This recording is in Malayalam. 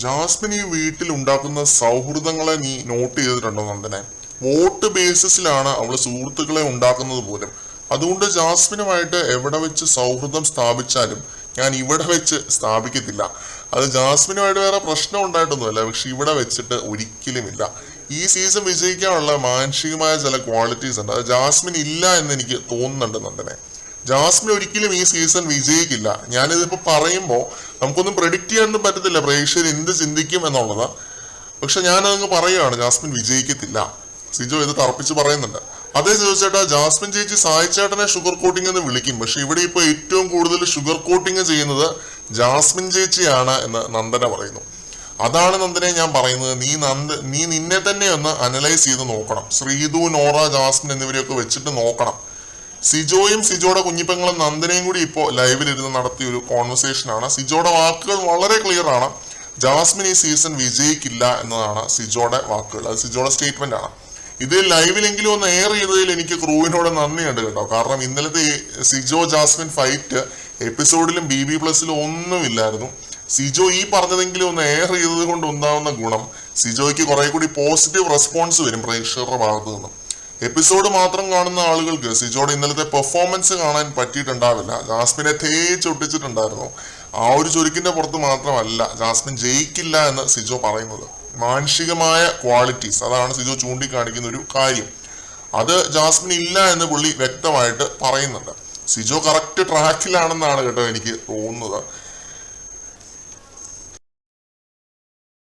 ജാസ്മിൻ ഈ വീട്ടിൽ ഉണ്ടാക്കുന്ന സൗഹൃദങ്ങളെ നീ നോട്ട് ചെയ്തിട്ടുണ്ടോ നന്ദനെ? വോട്ട് ബേസിസിലാണ് അവള് സുഹൃത്തുക്കളെ ഉണ്ടാക്കുന്നത് പോലും. അതുകൊണ്ട് ജാസ്മിനുമായിട്ട് എവിടെ വെച്ച് സൗഹൃദം സ്ഥാപിച്ചാലും ഞാൻ ഇവിടെ വെച്ച് സ്ഥാപിക്കത്തില്ല. അത് ജാസ്മിനുമായിട്ട് വേറെ പ്രശ്നം ഉണ്ടായിട്ടൊന്നുമല്ല, പക്ഷെ ഇവിടെ വെച്ചിട്ട് ഒരിക്കലുമില്ല. ഈ സീസൺ വിജയിക്കാനുള്ള മാനസികമായ ചില ക്വാളിറ്റീസ് ഉണ്ട്, അത് ജാസ്മിൻ ഇല്ല എന്ന് എനിക്ക് തോന്നുന്നുണ്ട് നന്ദനെ. ജാസ്മിൻ ഒരിക്കലും ഈ സീസൺ വിജയിക്കില്ല. ഞാനിതിപ്പോ പറയുമ്പോൾ നമുക്കൊന്നും പ്രെഡിക്റ്റ് ചെയ്യാനൊന്നും പറ്റത്തില്ല പ്രേക്ഷകർ എന്ത് ചിന്തിക്കും എന്നുള്ളത്. പക്ഷെ ഞാനതങ്ങ് പറയുകയാണ്, ജാസ്മിൻ വിജയിക്കത്തില്ല. സിജോ ഇത് തറപ്പിച്ച് പറയുന്നുണ്ട്. അതേ ചോദിച്ചേട്ടാ, ജാസ്മിൻ ചേച്ചി സായി ചേട്ടനെ ഷുഗർ കോട്ടിംഗ് എന്ന് വിളിക്കും, പക്ഷെ ഇവിടെ ഇപ്പൊ ഏറ്റവും കൂടുതൽ ഷുഗർ കോട്ടിംഗ് ചെയ്യുന്നത് ജാസ്മിൻ ചേച്ചിയാണ് എന്ന് നന്ദന പറയുന്നു. അതാണ് നന്ദനെ ഞാൻ പറയുന്നത്, നീ നിന്നെ തന്നെ ഒന്ന് അനലൈസ് ചെയ്ത് നോക്കണം. ശ്രീതു, നോറ, ജാസ്മിൻ എന്നിവരെയൊക്കെ വെച്ചിട്ട് നോക്കണം. സിജോയും സിജോയുടെ കുഞ്ഞിപ്പെങ്ങളും നന്ദനയും കൂടി ഇപ്പോൾ ലൈവിലിരുന്ന് നടത്തിയ ഒരു കോൺവെർസേഷൻ ആണ്. സിജോയുടെ വാക്കുകൾ വളരെ ക്ലിയർ ആണ്. ജാസ്മിൻ ഈ സീസൺ വിജയിക്കില്ല എന്നതാണ് സിജോയുടെ വാക്കുകൾ, അത് സിജോയുടെ സ്റ്റേറ്റ്മെന്റ് ആണ്. ഇത് ലൈവിലെങ്കിലും ഒന്ന് എയർ ചെയ്തതിൽ എനിക്ക് ക്രൂവിനോട് നന്ദിയുണ്ട് കേട്ടോ. കാരണം ഇന്നലത്തെ സിജോ ജാസ്മിൻ ഫൈറ്റ് എപ്പിസോഡിലും BB+ലും ഒന്നുമില്ലായിരുന്നു. സിജോ ഈ പറഞ്ഞതെങ്കിലും ഒന്ന് എയർ ചെയ്തത് കൊണ്ട് ഉണ്ടാവുന്ന ഗുണം, സിജോയ്ക്ക് കുറെ കൂടി പോസിറ്റീവ് റെസ്പോൺസ് വരും പ്രേക്ഷകരുടെ ഭാഗത്തു നിന്നും. എപ്പിസോഡ് മാത്രം കാണുന്ന ആളുകൾക്ക് സിജോയുടെ ഇന്നലത്തെ പെർഫോമൻസ് കാണാൻ പറ്റിയിട്ടുണ്ടാവില്ല. ജാസ്മിനെ തേച്ചൊട്ടിച്ചിട്ടുണ്ടായിരുന്നു. ആ ഒരു ചുരുക്കിന്റെ പുറത്ത് മാത്രമല്ല ജാസ്മിൻ ജയിക്കില്ല എന്ന് സിജോ പറയുന്നത്. മാനുഷികമായ ക്വാളിറ്റീസ്, അതാണ് സിജോ ചൂണ്ടിക്കാണിക്കുന്ന ഒരു കാര്യം. അത് ജാസ്മിൻ ഇല്ല എന്ന് പുള്ളി വ്യക്തമായിട്ട് പറയുന്നുണ്ട്. സിജോ കറക്റ്റ് ട്രാക്കിലാണെന്നാണ് കേട്ടോ എനിക്ക് തോന്നുന്നത്.